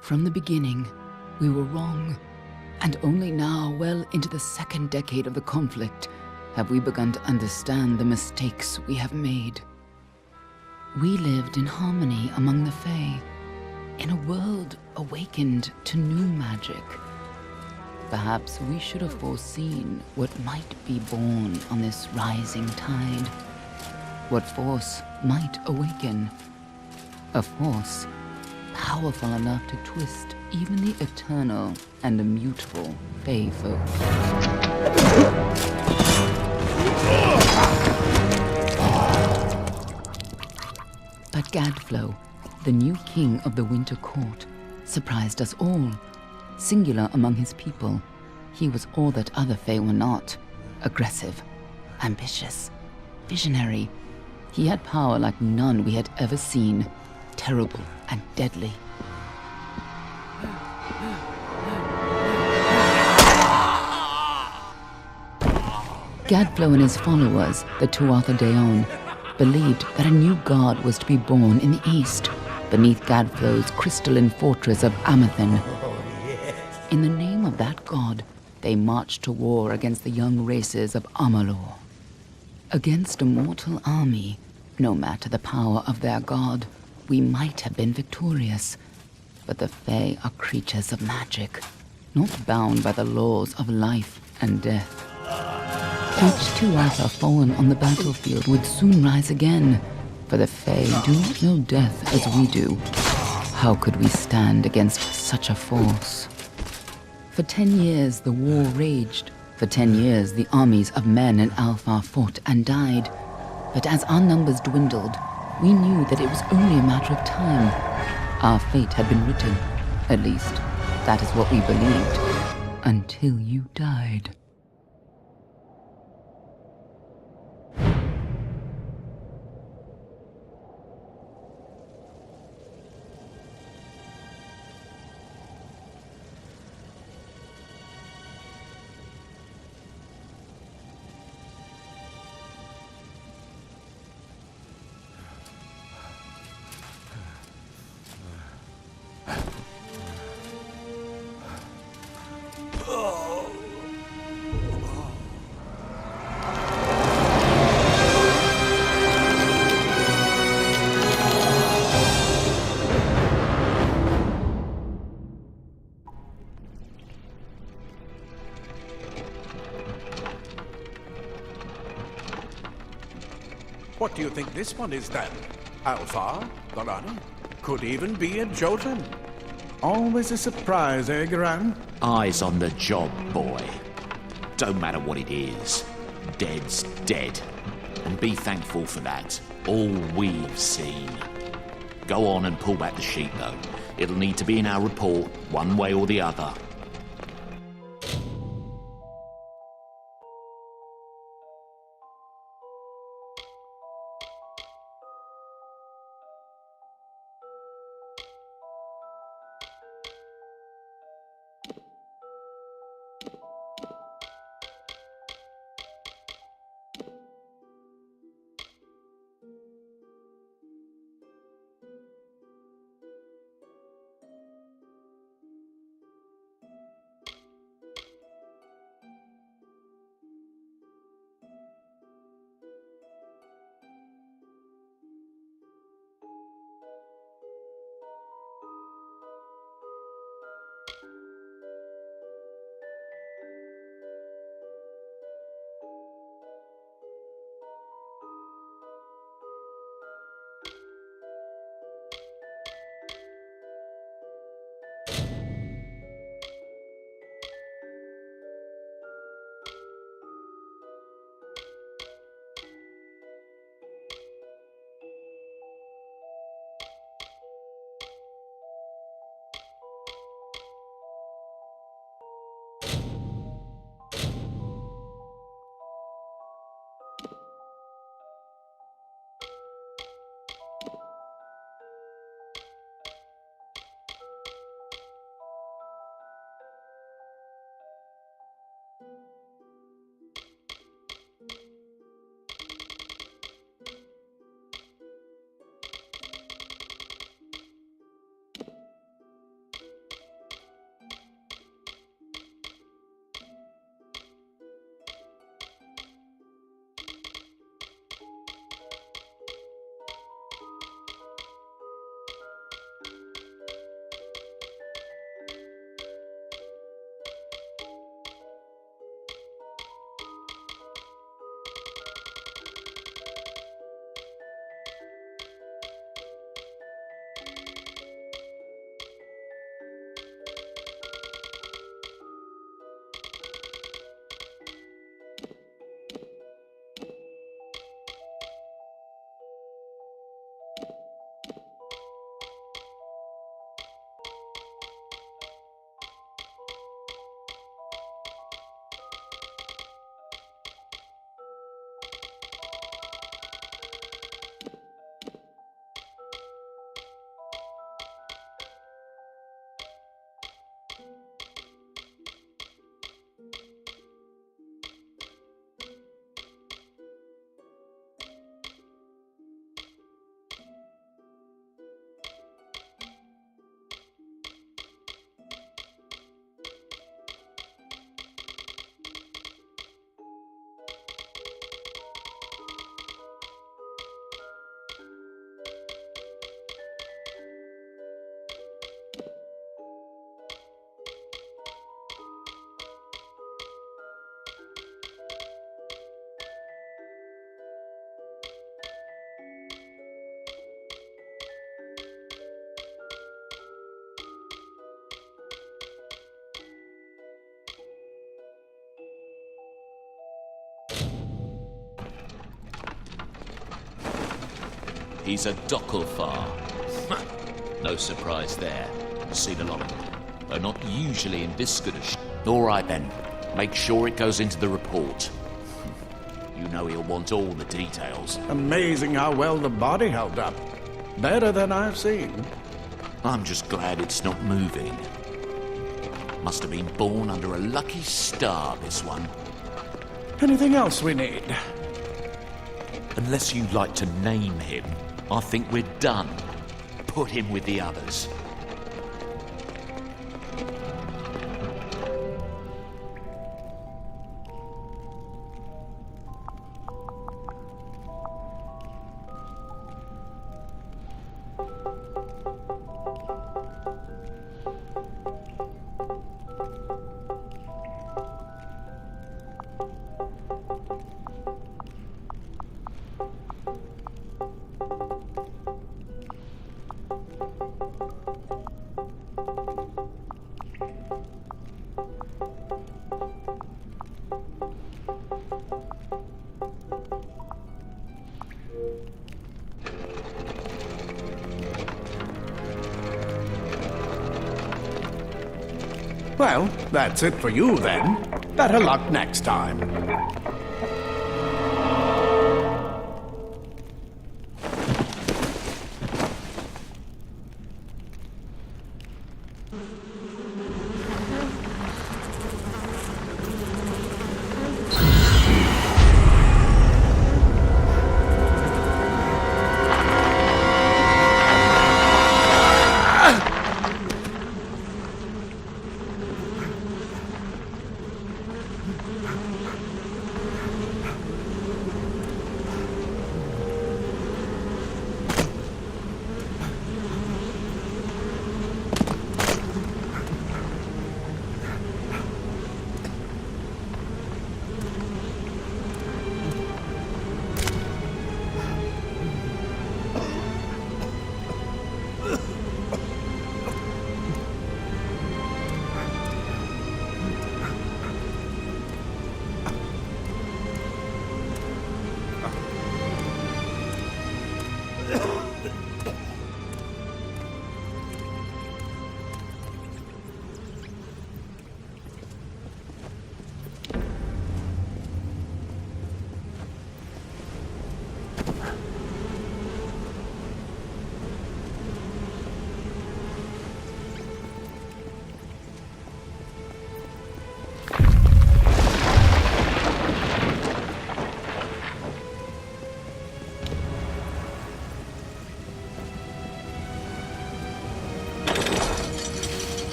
From the beginning, we were wrong. And only now, well into the second decade of the conflict, have we begun to understand the mistakes we have made. We lived in harmony among the Fae, in a world awakened to new magic. Perhaps we should have foreseen what might be born on this rising tide. What force might awaken. A force powerful enough to twist even the eternal and immutable Fae folk. But Gadflow, the new king of the Winter Court, surprised us all. Singular among his people, he was all that other Fae were not. Aggressive, ambitious, visionary. He had power like none we had ever seen. Terrible and deadly. Gadflow and his followers, the Tuatha Deon, believed that a new god was to be born in the east, beneath Gadflow's crystalline fortress of Amathen. In the name of that god, they marched to war against the young races of Amalur. Against a mortal army, no matter the power of their god, we might have been victorious. But the Fae are creatures of magic, not bound by the laws of life and death. Each Tuatha fallen on the battlefield would soon rise again, for the Fae do not know death as we do. How could we stand against such a force? For 10 years the war raged. For 10 years the armies of Men and Alpha fought and died. But as our numbers dwindled, we knew that it was only a matter of time. Our fate had been written. At least, that is what we believed. Until you died. What do you think this one is then? Alpha? Golani? Could even be a Jotun. Always a surprise, eh, Garan? Eyes on the job, boy. Don't matter what it is. Dead's dead. And be thankful for that. All we've seen. Go on and pull back the sheet, though. It'll need to be in our report, one way or the other. He's a Dockelfar. No surprise there. Seen a lot of them. Though not usually in this good of sh. All right then. Make sure it goes into the report. You know he'll want all the details. Amazing how well the body held up. Better than I've seen. I'm just glad it's not moving. Must have been born under a lucky star, this one. Anything else we need? Unless you'd like to name him, I think we're done. Put him with the others. Well, that's it for you then. Better luck next time.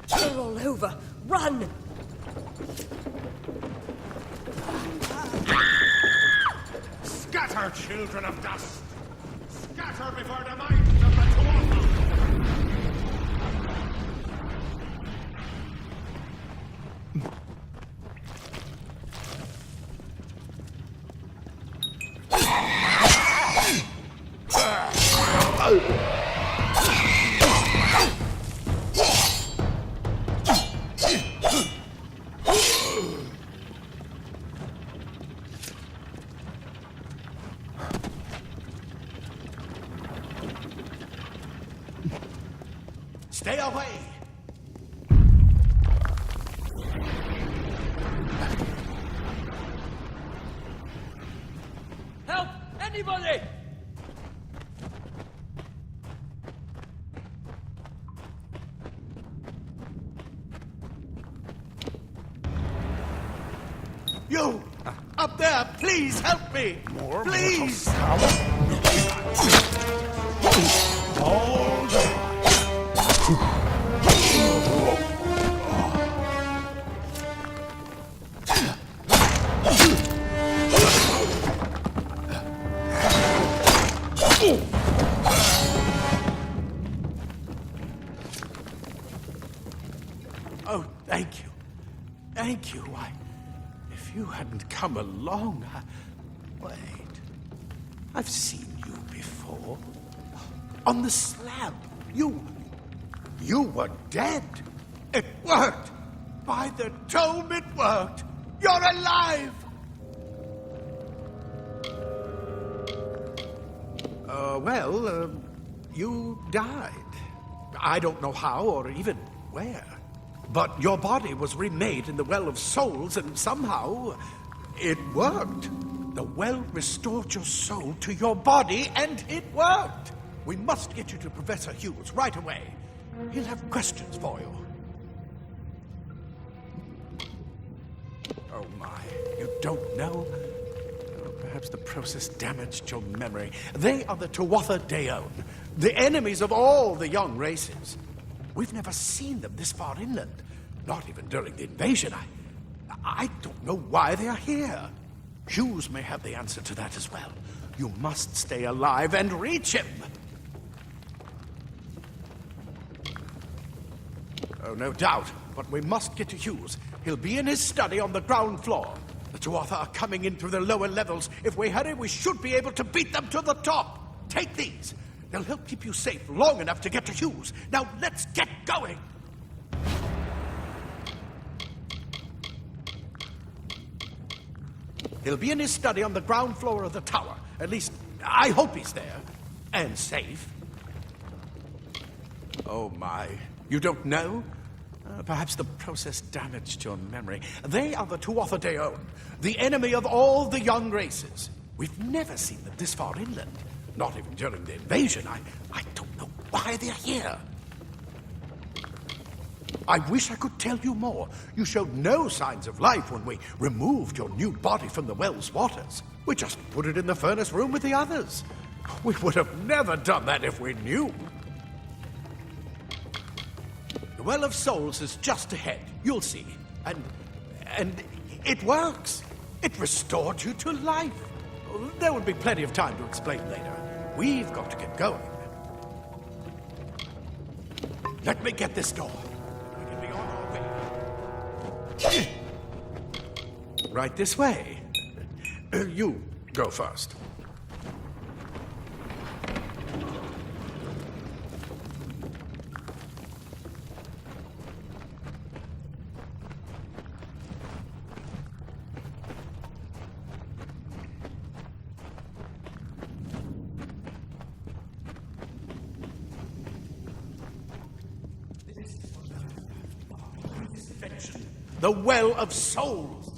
They're all over. Run! Scatter, children of dust! Scatter before the might of the Tuatha! Stay away! Help! Anybody! You! Up there, please help me! More please! All day. Oh, thank you. Thank you. Why, if you hadn't come along, Wait. I've seen you before. On the slab. You were dead. It worked. By the dome, it worked. You're alive. You died. I don't know how or even where. But your body was remade in the Well of Souls, and somehow it worked. The well restored your soul to your body, and it worked. We must get you to Professor Hughes right away. He'll have questions for you. Oh, my. You don't know? Oh, perhaps the process damaged your memory. They are the Tuatha Deon, the enemies of all the young races. We've never seen them this far inland, not even during the invasion. I don't know why they are here. Hughes may have the answer to that as well. You must stay alive and reach him. Oh, no doubt. But we must get to Hughes. He'll be in his study on the ground floor. The Tuatha are coming in through the lower levels. If we hurry, we should be able to beat them to the top. Take these. They'll help keep you safe long enough to get to Hughes. Now, let's get going. He'll be in his study on the ground floor of the tower. At least, I hope he's there. And safe. Oh, my. You don't know? Perhaps the process damaged your memory. They are the Tuatha Deon, the enemy of all the young races. We've never seen them this far inland. Not even during the invasion. I don't know why they're here. I wish I could tell you more. You showed no signs of life when we removed your new body from the well's waters. We just put it in the furnace room with the others. We would have never done that if we knew. The Well of Souls is just ahead. You'll see. And it works. It restored you to life. There will be plenty of time to explain later. We've got to get going. Let me get this door. We can be on our way. Right this way. You go first. The Well of Souls.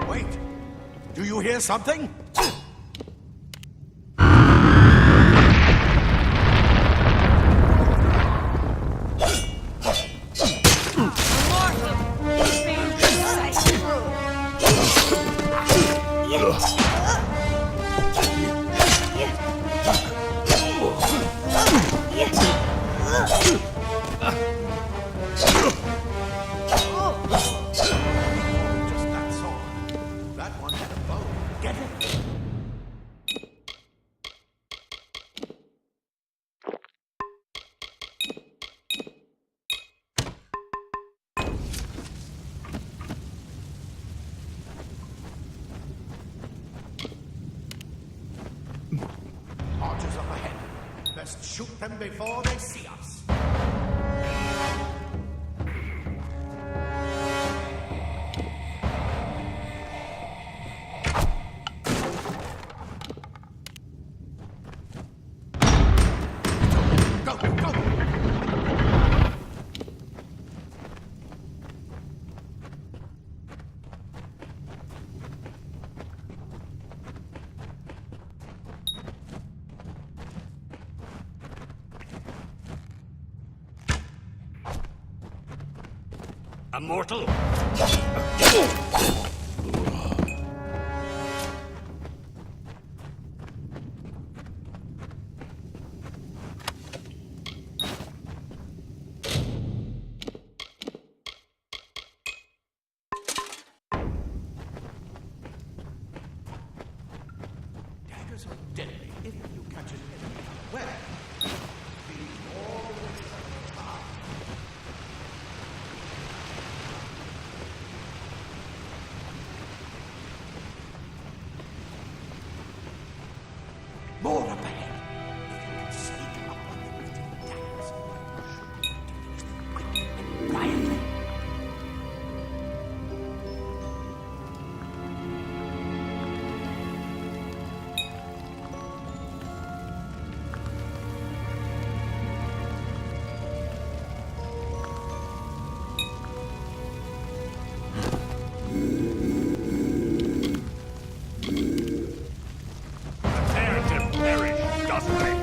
Wait. Do you hear something? Just that sword. That one had a bow. Get it? shoot them before they see us. Go, go! A mortal? Daggers are deadly if you catch an enemy unaware. Be always armed. More up ahead. If you can sneak up on them with your daggers, you should be able to use them quickly and quietly. Prepare to perish, dustling!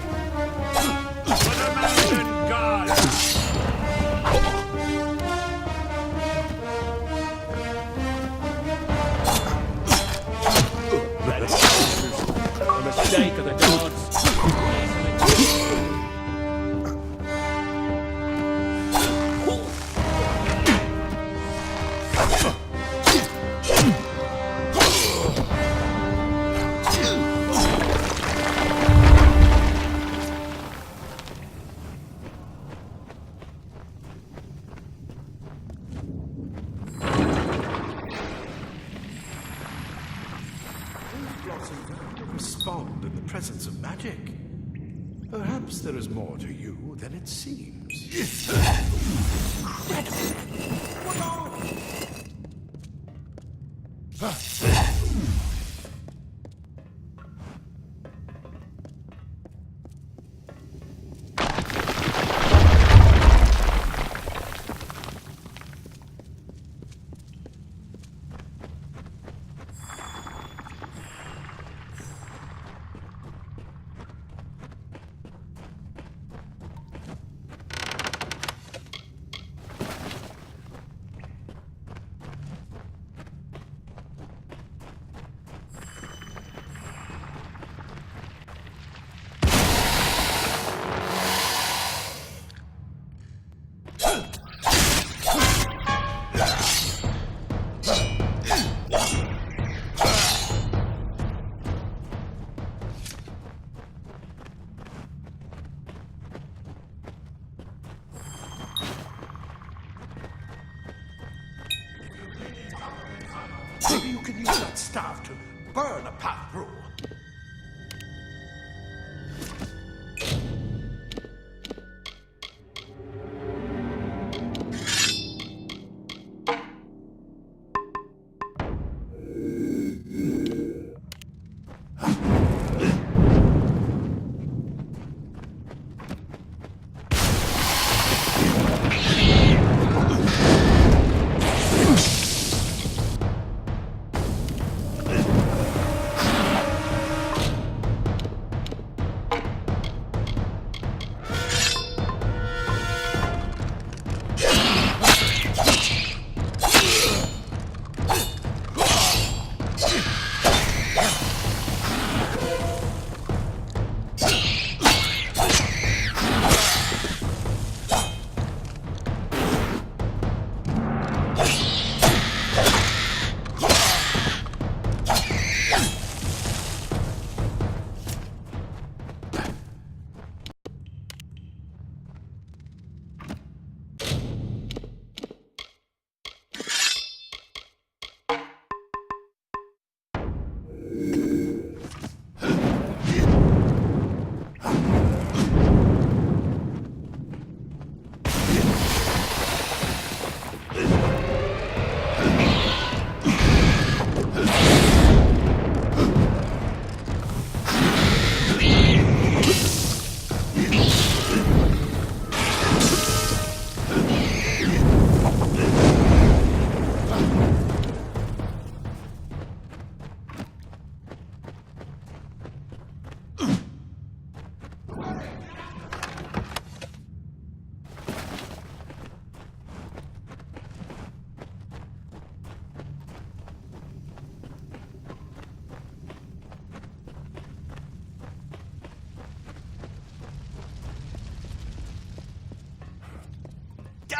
For the mountain god! A mistake of the gods. Blossom don't respond in the presence of magic. Perhaps there is more to you than it seems. Incredible! What are... Maybe you can use that staff to burn a path through.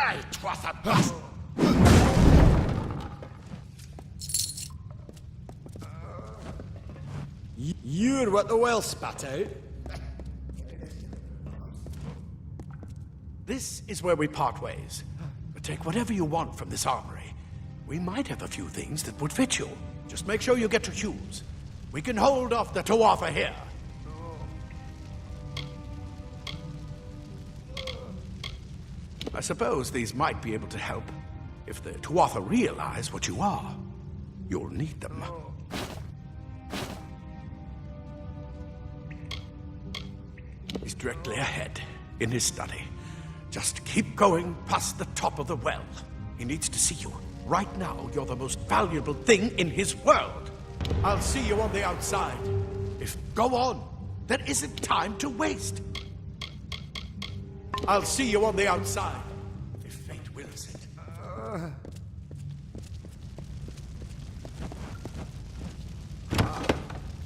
Die, Tuatha dust! You're what the well spat out. This is where we part ways. Take whatever you want from this armory. We might have a few things that would fit you. Just make sure you get your shoes. We can hold off the Tuatha here. I suppose these might be able to help. If the Tuatha realize what you are, you'll need them. He's directly ahead, in his study. Just keep going past the top of the well. He needs to see you. Right now, you're the most valuable thing in his world. I'll see you on the outside. Go on. There isn't time to waste. I'll see you on the outside. If fate wills it.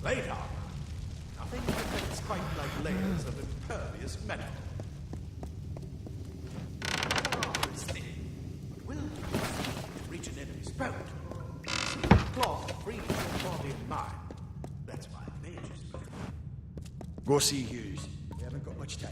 Plate armor. Nothing affects quite like layers of impervious metal. It's thin, but will to reach an enemy's boat. Cloth frees your body and mind. That's why mages put it on. Go see Hughes. We haven't got much time.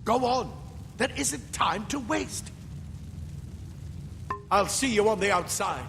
Go on. There isn't time to waste. I'll see you on the outside.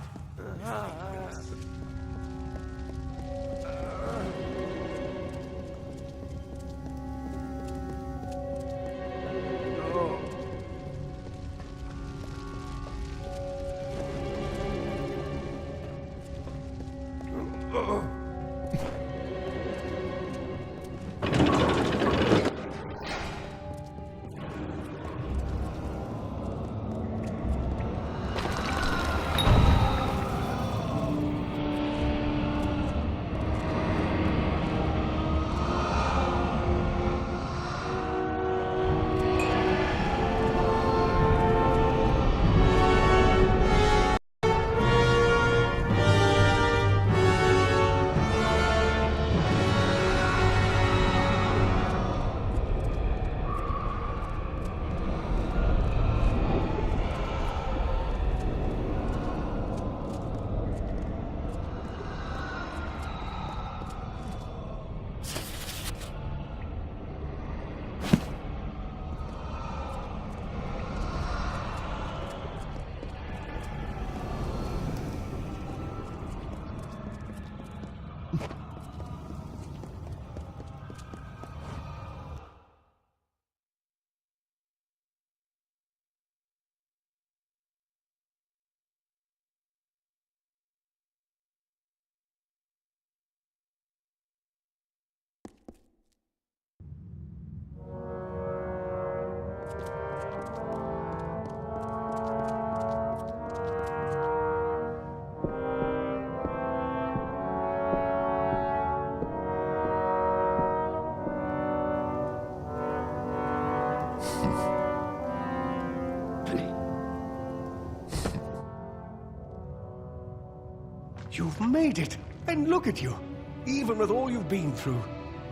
You've made it, and look at you. Even with all you've been through.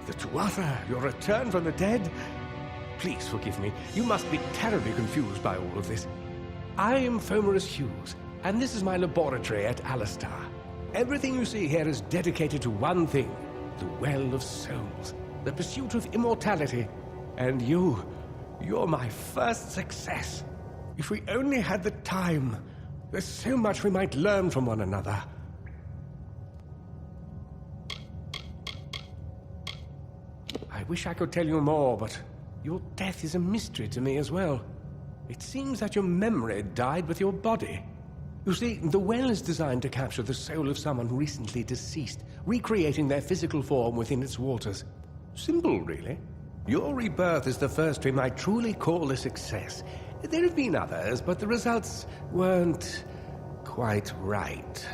The Tuatha, your return from the dead. Please forgive me. You must be terribly confused by all of this. I am Fomerus Hughes, and this is my laboratory at Alistar. Everything you see here is dedicated to one thing, the Well of Souls, the pursuit of immortality. And you're my first success. If we only had the time, There's so much we might learn from one another. I wish I could tell you more, but your death is a mystery to me as well. It seems that your memory died with your body. You see, the well is designed to capture the soul of someone recently deceased, recreating their physical form within its waters. Simple, really. Your rebirth is the first we might truly call a success. There have been others, but the results weren't quite right.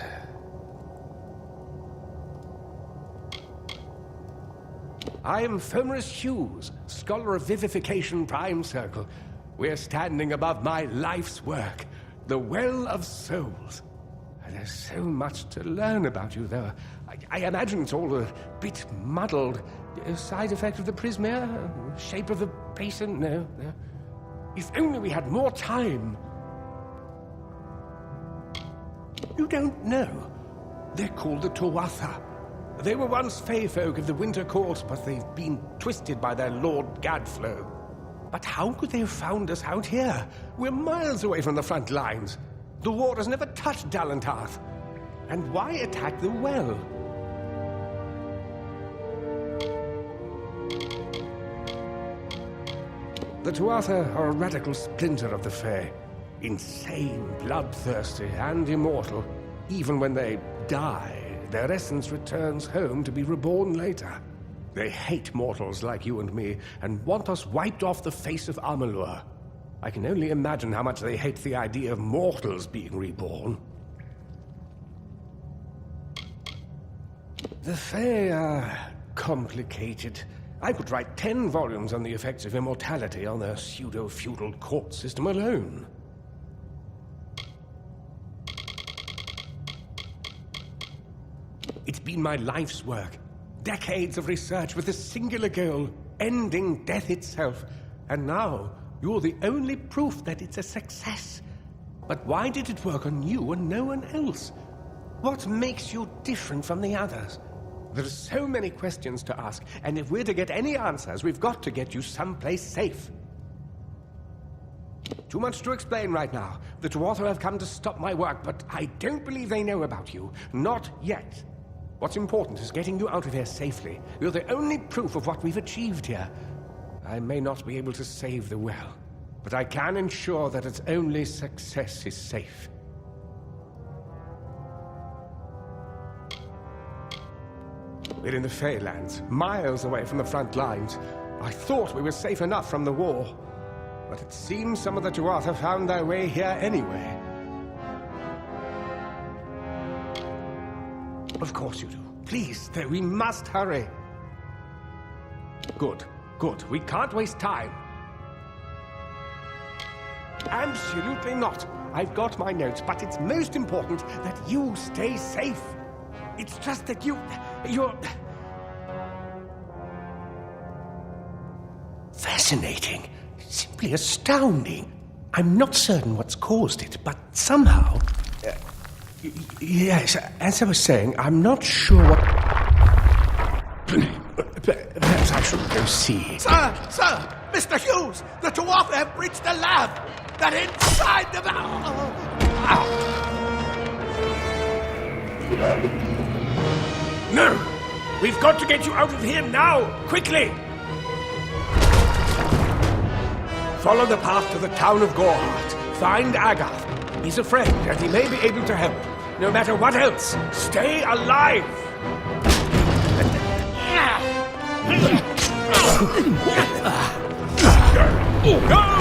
I am Fomorus Hughes, Scholar of Vivification Prime Circle. We're standing above my life's work, the Well of Souls. There's so much to learn about you, though. I imagine it's all a bit muddled. A side effect of the prismia? Shape of the basin? No. If only we had more time. You don't know. They're called the Tuatha. They were once Fey folk of the Winter Court, but they've been twisted by their Lord Gadflow. But how could they have found us out here? We're miles away from the front lines. The war has never touched Dalantarth. And why attack the well? The Tuatha are a radical splinter of the Fae. Insane, bloodthirsty, and immortal. Even when they die, their essence returns home to be reborn later. They hate mortals like you and me, and want us wiped off the face of Amalur. I can only imagine how much they hate the idea of mortals being reborn. The Fae are complicated. I could write 10 volumes on the effects of immortality on their pseudo-feudal court system alone. It's been my life's work. Decades of research with a singular goal, ending death itself. And now, you're the only proof that it's a success. But why did it work on you and no one else? What makes you different from the others? There are so many questions to ask, and if we're to get any answers, we've got to get you someplace safe. Too much to explain right now. The Tuatha have come to stop my work, but I don't believe they know about you. Not yet. What's important is getting you out of here safely. You're the only proof of what we've achieved here. I may not be able to save the well, but I can ensure that its only success is safe. We're in the Feylands, miles away from the front lines. I thought we were safe enough from the war, but it seems some of the Tuatha found their way here anyway. Of course you do. Please, though, we must hurry. Good. We can't waste time. Absolutely not. I've got my notes, but it's most important that you stay safe. It's just that you're... Fascinating. Simply astounding. I'm not certain what's caused it, but somehow... Yes, as I was saying, I'm not sure what... Perhaps I should go see. Sir! Mr. Hughes! The Tuatha have breached the lab! They're inside the... No! We've got to get you out of here now! Quickly! Follow the path to the town of Gorhart. Find Agath. He's a friend, and he may be able to help. No matter what else, stay alive! Go!